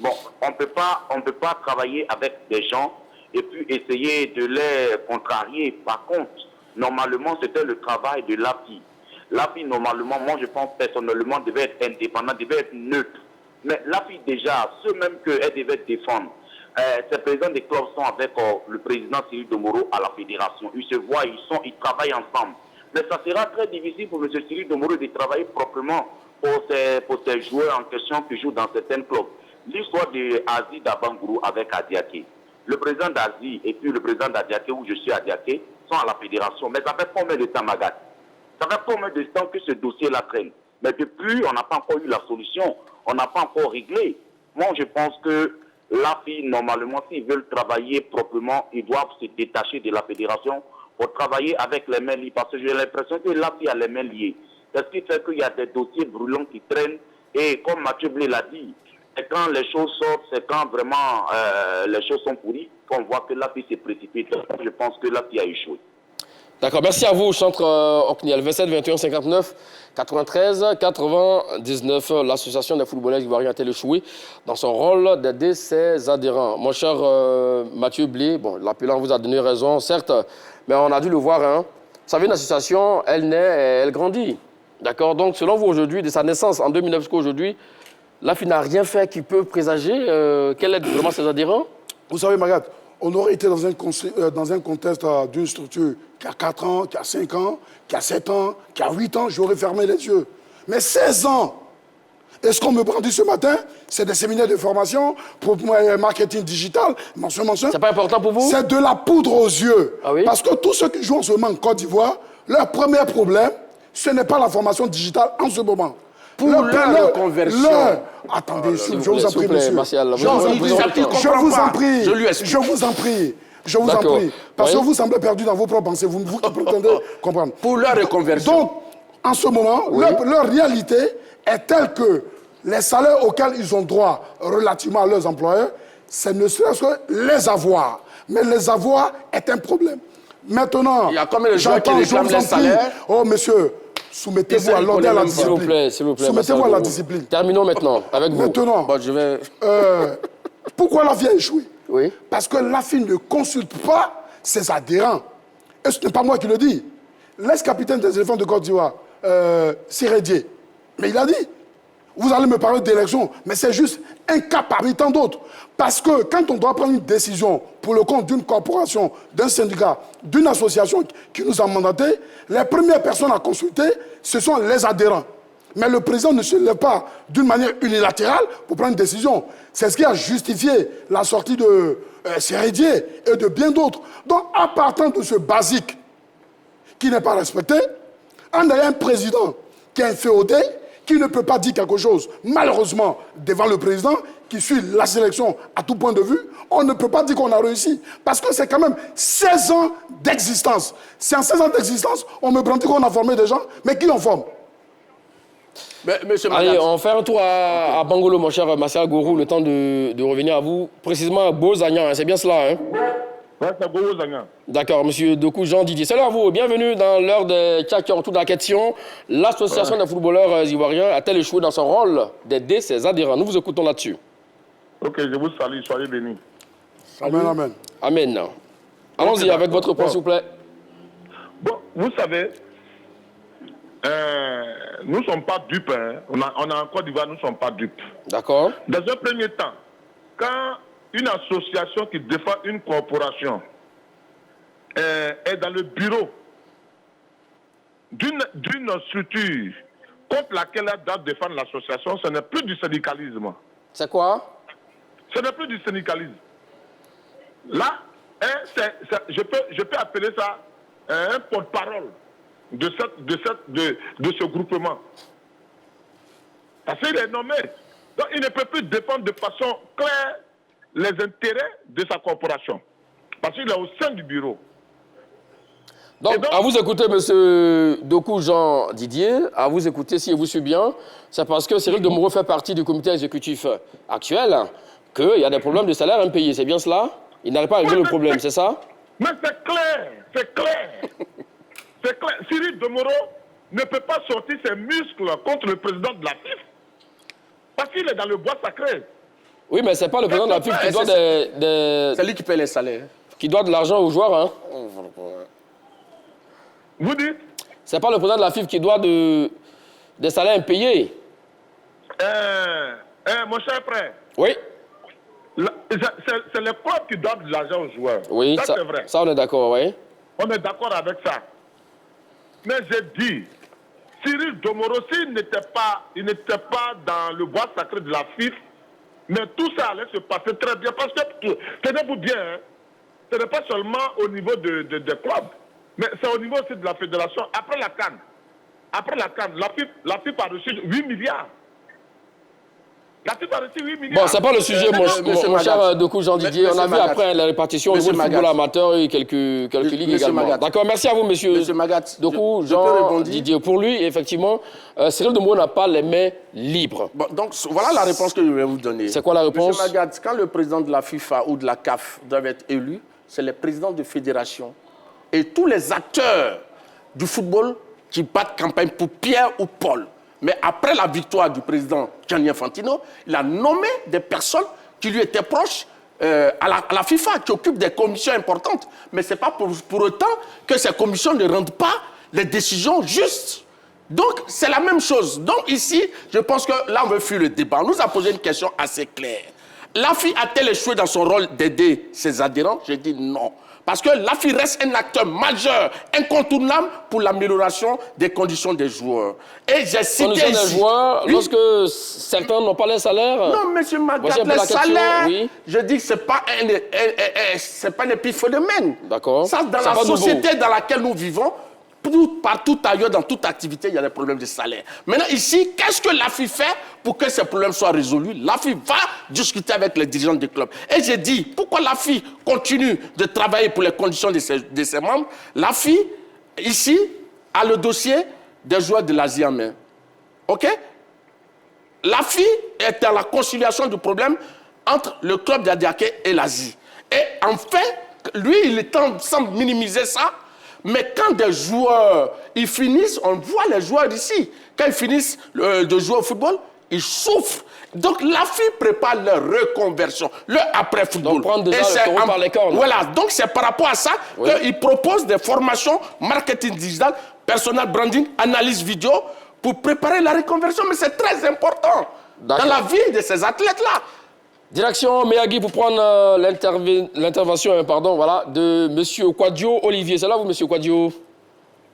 Bon, on ne peut pas travailler avec des gens et puis essayer de les contrarier. Par contre, normalement, c'était le travail de l'API. L'API, normalement, moi je pense personnellement, devait être indépendant, devait être neutre. Mais l'API déjà, ceux même qu'elle devait défendre, ces présidents des clubs sont avec le président Cyril Domoro à la fédération. Ils se voient, ils travaillent ensemble. Mais ça sera très difficile pour M. Cyril Domoro de travailler proprement pour ces joueurs en question qui jouent dans certains clubs. L'histoire de Aziz Dabangourou avec Adiaké. Le président d'Aziz et puis le président d'Adiaké, où je suis Adiaké, sont à la fédération. Mais ça fait combien de temps, Magat? Ça fait combien de temps que ce dossier-là traîne? Mais depuis, on n'a pas encore eu la solution. On n'a pas encore réglé. Moi, je pense que l'API, normalement, s'ils veulent travailler proprement, ils doivent se détacher de la fédération pour travailler avec les mains liées. Parce que j'ai l'impression que l'API a les mains liées. C'est ce qui fait qu'il y a des dossiers brûlants qui traînent. Et comme Mathieu Blé l'a dit, c'est quand les choses sortent, c'est quand vraiment les choses sont pourries, qu'on voit que l'API se précipite. Je pense que l'API a échoué. D'accord, merci à vous, Chantre Ocniel. 27 21 59 93 99. L'association des footballeurs ivoiriens a-t-elle échoué dans son rôle d'aider ses adhérents? Mon cher Mathieu Blé, bon, l'appelant vous a donné raison, certes, mais on a dû le voir. Hein. Vous savez, une association, elle naît et elle grandit. D'accord? Donc, selon vous, aujourd'hui, de sa naissance en 2009 jusqu'à aujourd'hui, l'AFI n'a rien fait qui peut présager quel est vraiment ses adhérents? Vous savez, Magat, on aurait été dans un contexte d'une structure qui a 4 ans, qui a 5 ans, qui a 7 ans, qui a 8 ans, j'aurais fermé les yeux. Mais 16 ans! Et ce qu'on me brandit ce matin, c'est des séminaires de formation pour marketing digital, mention. C'est pas important pour vous? C'est de la poudre aux yeux. Ah oui? Parce que tous ceux qui jouent en ce moment en Côte d'Ivoire, leur premier problème, ce n'est pas la formation digitale en ce moment. Pour leur conversion. Attendez, je vous en prie, monsieur. Je vous en prie. Parce que vous semblez perdu dans vos propres pensées. Vous qui prétendez comprendre. Pour leur reconversion. Donc, en ce moment, leur réalité est telle que les salaires auxquels ils ont droit relativement à leurs employeurs, c'est ne serait-ce que les avoirs. Mais les avoirs est un problème. Maintenant, il y a combien de gens qui réclament les salaires? Oh, monsieur, soumettez-vous à l'ordre et à la discipline. S'il vous plaît. Soumettez-vous à la discipline. Terminons maintenant avec vous. Maintenant, bon, je vais... pourquoi l'AFI a échoué? Oui. Parce que l'AFI ne consulte pas ses adhérents. Et ce n'est pas moi qui le dis. L'ex-capitaine des éléphants de Côte d'Ivoire, Sirédié, mais il a dit, vous allez me parler d'élection, mais c'est juste un cas parmi tant d'autres. Parce que quand on doit prendre une décision pour le compte d'une corporation, d'un syndicat, d'une association qui nous a mandatés, les premières personnes à consulter, ce sont les adhérents. Mais le président ne se lève pas d'une manière unilatérale pour prendre une décision. C'est ce qui a justifié la sortie de Sirédié et de bien d'autres. Donc, à partir de ce basique qui n'est pas respecté, on a un président qui est inféodé, qui ne peut pas dire quelque chose, malheureusement, devant le président, qui suit la sélection à tout point de vue, on ne peut pas dire qu'on a réussi. Parce que c'est quand même 16 ans d'existence. C'est en 16 ans d'existence, on me brandit qu'on a formé des gens, mais qui on forme? Allez, on fait un tour à Bangolo, mon cher Marcel Gorou, le temps de revenir à vous. Précisément à Bozagnan, hein, c'est bien cela, hein? Ouais, c'est Bozagnan. D'accord, monsieur Doku Jean Didier. Salut à vous, bienvenue dans l'heure de Tchaki en tout dans la question. L'association des footballeurs ivoiriens a-t-elle échoué dans son rôle d'aider ses adhérents? Nous vous écoutons là-dessus. Ok, je vous salue, soyez bénis. Amen, amen. Amen. Allons-y avec votre point, s'il vous plaît. Bon, vous savez, nous ne sommes pas dupes. Hein. On a en Côte d'Ivoire, nous ne sommes pas dupes. D'accord. Dans un premier temps, quand une association qui défend une corporation est dans le bureau d'une structure contre laquelle elle doit défendre l'association, ce n'est plus du syndicalisme. C'est quoi? Ce n'est plus du syndicalisme. Là, je peux appeler ça un porte-parole de ce groupement. Parce qu'il est nommé. Donc il ne peut plus défendre de façon claire les intérêts de sa corporation. Parce qu'il est au sein du bureau. Donc, à vous écouter, M. Doku Jean Didier, à vous écouter, si je vous suis bien, c'est parce que Cyril Domoro fait partie du comité exécutif actuel qu'il y a des problèmes de salaire impayés. C'est bien cela? Il n'arrive pas à régler le problème, c'est ça? Mais c'est clair, c'est clair. C'est clair. Cyril Domoro ne peut pas sortir ses muscles contre le président de la FIF parce qu'il est dans le bois sacré. Oui, mais ce n'est pas le président de la FIF qui doit C'est lui qui paie les salaires. Qui doit de l'argent aux joueurs, hein? Vous dites? C'est pas le président de la FIF qui doit des salaires impayés. Mon cher frère. Oui. C'est le club qui donne de l'argent aux joueurs. Oui, ça c'est vrai. Ça, on est d'accord, oui. On est d'accord avec ça. Mais j'ai dit, Cyril Domoro, s'il n'était pas dans le bois sacré de la FIF, mais tout ça allait se passer très bien. Parce que, tenez-vous bien, hein, ce n'est pas seulement au niveau des clubs, mais c'est au niveau aussi de la fédération. Après la CAN, la FIF a reçu 8 milliards. La FIF a reçu 8 milliards. Bon, c'est pas le sujet, mon cher Doku Jean Didier. On a vu après la répartition au niveau du football amateur et quelques ligues également. D'accord, merci à vous, monsieur Doku Jean Didier. Pour lui, effectivement, Cyril Domoro n'a pas les mains libres. Bon, donc, voilà la réponse que je vais vous donner. C'est quoi la réponse? Monsieur Magat, quand le président de la FIFA ou de la CAF doivent être élus, c'est les présidents de fédération et tous les acteurs du football qui battent campagne pour Pierre ou Paul. Mais après la victoire du président Gianni Infantino, il a nommé des personnes qui lui étaient proches à la FIFA, qui occupent des commissions importantes. Mais ce n'est pas pour autant que ces commissions ne rendent pas les décisions justes. Donc, c'est la même chose. Donc, ici, je pense que là, on veut fuir le débat. On nous a posé une question assez claire. L'AFI a-t-elle échoué dans son rôle d'aider ses adhérents? J'ai dit non. Parce que l'AFI reste un acteur majeur, incontournable pour l'amélioration des conditions des joueurs. Et j'ai cité ici... des joueurs, oui, lorsque certains n'ont pas les salaires... Non, monsieur Magat, les salaires, oui, je dis que ce n'est pas un épiphénomène. D'accord. Ça, dans la société dans laquelle nous vivons, partout ailleurs, dans toute activité, il y a des problèmes de salaire. Maintenant, ici, qu'est-ce que l'AFI fait pour que ces problèmes soient résolus? L'AFI va discuter avec les dirigeants des clubs. Et j'ai dit, pourquoi l'AFI continue de travailler pour les conditions de ses membres? L'AFI, ici, a le dossier des joueurs de l'Asie en main. OK? L'AFI est à la conciliation du problème entre le club d'Adiaké et l'Asie. Et en fait, lui, il semble minimiser ça. Mais quand des joueurs, ils finissent, on voit les joueurs ici, quand ils finissent de jouer au football, ils souffrent. Donc l'AFI prépare leur reconversion, leur après-football. Donc prendre déjà le taureau par les cornes. Voilà, donc c'est par rapport à ça qu'ils proposent des formations marketing digital, personal branding, analyse vidéo, pour préparer la reconversion. Mais c'est très important dans la vie de ces athlètes-là. Direction Meyagui pour prendre l'intervention voilà, de M. Kouadio Olivier. C'est là, vous, M. Kouadio?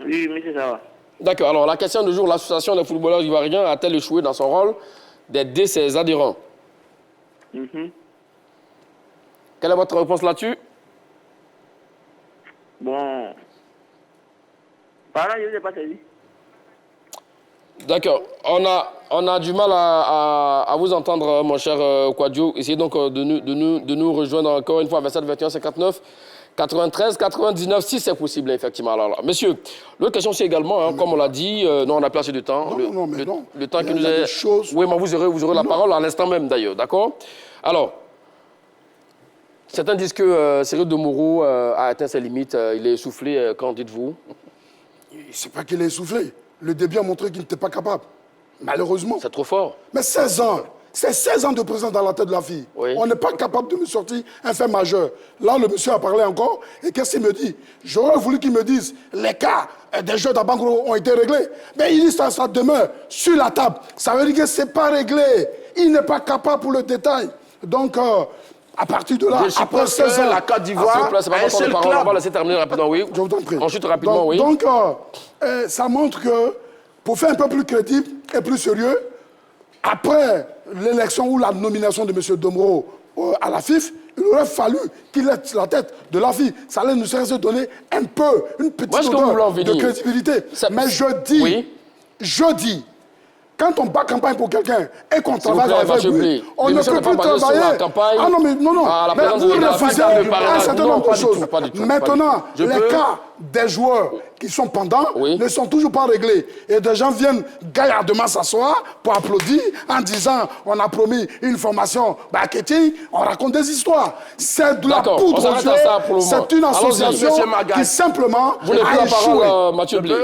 Oui, monsieur, ça va. D'accord. Alors, la question du jour, l'association des footballeurs ivoiriens a-t-elle échoué dans son rôle d'aider ses adhérents? Quelle est votre réponse là-dessus? Bon. Par là, je ne sais pas saisi. D'accord. On a du mal à vous entendre, mon cher Kouadio. Essayez donc de nous rejoindre encore une fois à 27 21 59 93 99 si c'est possible, effectivement. Alors, monsieur, l'autre question, c'est également, comme on l'a dit, non, on a placé du temps. Le temps qui nous est... Oui, mais vous aurez la parole à l'instant même, d'ailleurs, d'accord? Alors, certains disent que Cyril Domoro a atteint ses limites, il est essoufflé. Qu'en dites-vous? C'est pas qu'il est essoufflé. Le début a montré qu'il n'était pas capable. Malheureusement. C'est trop fort. Mais 16 ans. C'est 16 ans de présence dans la tête de la fille. Oui. On n'est pas capable de me sortir un fait majeur. Là, le monsieur a parlé encore. Et qu'est-ce qu'il me dit? J'aurais voulu qu'il me dise les cas des jeux d'Abangro ont été réglés. Mais il dit ça demeure sur la table. Ça veut dire que ce n'est pas réglé. Il n'est pas capable pour le détail. Donc, à partir de là, après 16 ans, la Côte d'Ivoire, on va laisser terminer rapidement, oui. Je vous en prie. Ensuite, rapidement, donc, oui. Donc, ça montre que, pour faire un peu plus crédible et plus sérieux, après l'élection ou la nomination de M. Domoro à la FIF, il aurait fallu qu'il ait la tête de la fille. Ça allait nous se donner une petite odeur de crédibilité. Mais je dis, quand on bat campagne pour quelqu'un et qu'on travaille avec lui, on ne peut plus travailler. Ah non, mais vous refusez un certain nombre de choses. Maintenant, les cas des joueurs qui sont pendants ne sont toujours pas réglés. Et des gens viennent gaillardement s'asseoir pour applaudir en disant on a promis une formation marketing, on raconte des histoires. C'est de la poudre aux yeux. C'est une association qui simplement vous n'avez plus la parole, Mathieu Blé.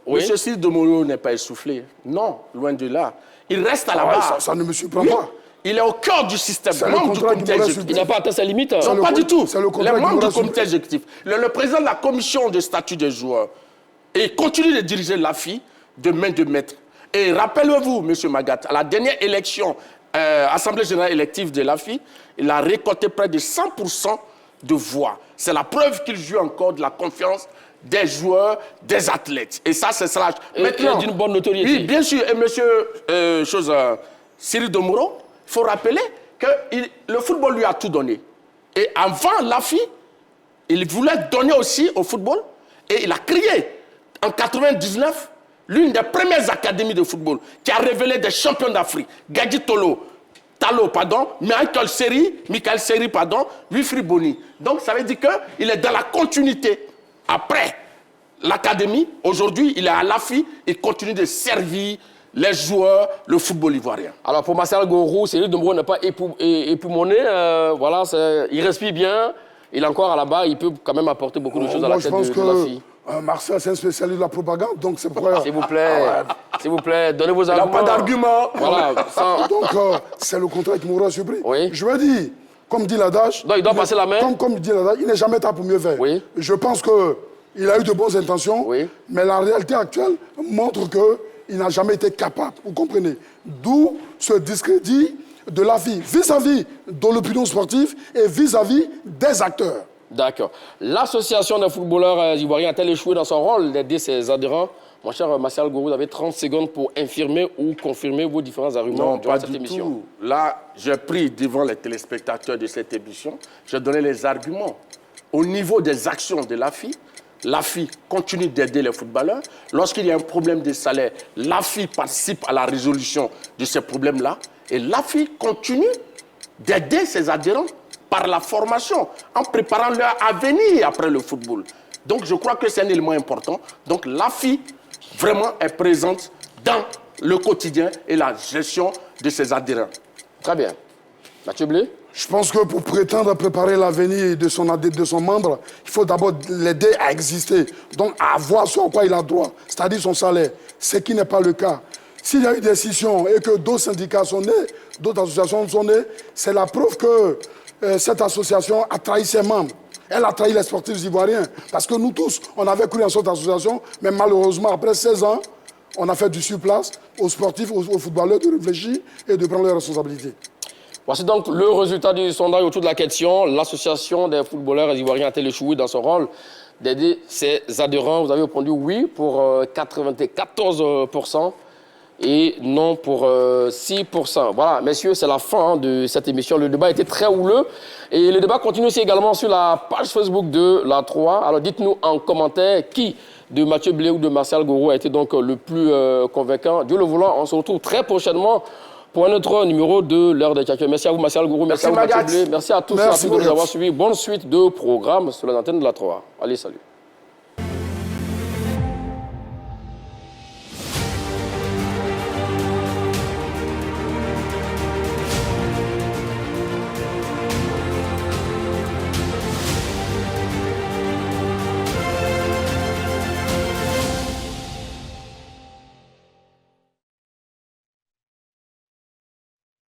Monsieur Cyril Domoro n'est pas essoufflé. Non, loin de là. Il reste à la barre. Ça ne me surprend pas. Il est au cœur du système. Membre du comité exécutif. Il n'a pas atteint ses limites. Non, pas du tout. Les membres du comité exécutif. Le président de la commission de statut des joueurs. Et il continue de diriger l'AFI de main de maître. Et rappelez-vous, monsieur Magat, à la dernière élection, Assemblée générale élective de l'AFI, il a récolté près de 100% de voix. C'est la preuve qu'il joue encore de la confiance des joueurs, des athlètes. Et ça, ce sera... Maintenant, d'une bonne notoriété. Oui, bien sûr. Et monsieur Cyril Domoro, il faut rappeler que le football lui a tout donné. Et avant l'AFI, il voulait donner aussi au football. Et il a créé, en 1999, l'une des premières académies de football qui a révélé des champions d'Afrique. Gadji Tallo, Michael Seri, Wilfried Bony. Donc, ça veut dire qu'il est dans la continuité. Après l'académie, aujourd'hui, il est à l'AFI, il continue de servir les joueurs, le football ivoirien. Alors pour Martial Gorou, Cyril Domoro n'est pas époumoné, voilà, il respire bien, il est encore à la barre, il peut quand même apporter beaucoup de choses à la tête de l'AFI. Martial, c'est un spécialiste de la propagande, donc c'est pourquoi... S'il vous plaît, donnez vos arguments. Il n'y a pas d'argument. Voilà. Donc, c'est le contrat qui m'aura surpris. Oui. Je veux dire, comme dit l'adage... Donc, il doit passer la main. Comme dit l'adage, il n'est jamais tard pour mieux faire. Oui. Je pense qu'il a eu de bonnes intentions, mais la réalité actuelle montre qu'il n'a jamais été capable, vous comprenez. D'où ce discrédit de l'AFI vis-à-vis de l'opinion sportive et vis-à-vis des acteurs. D'accord. L'association des footballeurs ivoiriens a-t-elle échoué dans son rôle d'aider ses adhérents? Mon cher Martial Gorou, vous avez 30 secondes pour infirmer ou confirmer vos différents arguments durant cette émission. Tout. Là, j'ai pris devant les téléspectateurs de cette émission, j'ai donné les arguments. Au niveau des actions de l'AFI continue d'aider les footballeurs. Lorsqu'il y a un problème de salaire, l'AFI participe à la résolution de ces problèmes-là. Et l'AFI continue d'aider ses adhérents par la formation, en préparant leur avenir après le football. Donc, je crois que c'est un élément important. Donc, l'AFI, vraiment, est présente dans le quotidien et la gestion de ses adhérents. Très bien. Mathieu Blé? Je pense que pour prétendre à préparer l'avenir de son membre, il faut d'abord l'aider à exister, donc à avoir ce à quoi il a droit, c'est-à-dire son salaire, ce qui n'est pas le cas. S'il y a eu des scissions et que d'autres syndicats sont nés, d'autres associations sont nées, c'est la preuve que cette association a trahi ses membres. Elle a trahi les sportifs ivoiriens. Parce que nous tous, on avait cru en cette association, mais malheureusement, après 16 ans, on a fait du surplace aux sportifs, aux footballeurs de réfléchir et de prendre leurs responsabilités. Voici donc le résultat du sondage autour de la question. L'association des footballeurs ivoiriens a-t-elle échoué dans son rôle d'aider ses adhérents? Vous avez répondu oui pour 94%. Et non pour 6%. Voilà, messieurs, c'est la fin de cette émission. Le débat était très houleux. Et le débat continue aussi également sur la page Facebook de la 3. Alors dites-nous en commentaire qui de Mathieu Blé ou de Martial Gorou a été donc le plus convaincant. Dieu le voulant, on se retrouve très prochainement pour un autre numéro de l'heure des Tchakers. Merci à vous, Martial Gorou. Merci à vous, Mathieu Blé. Merci à tous et à toutes de nous avoir suivis. Bonne suite de programme sur la antenne de la 3. Allez, salut.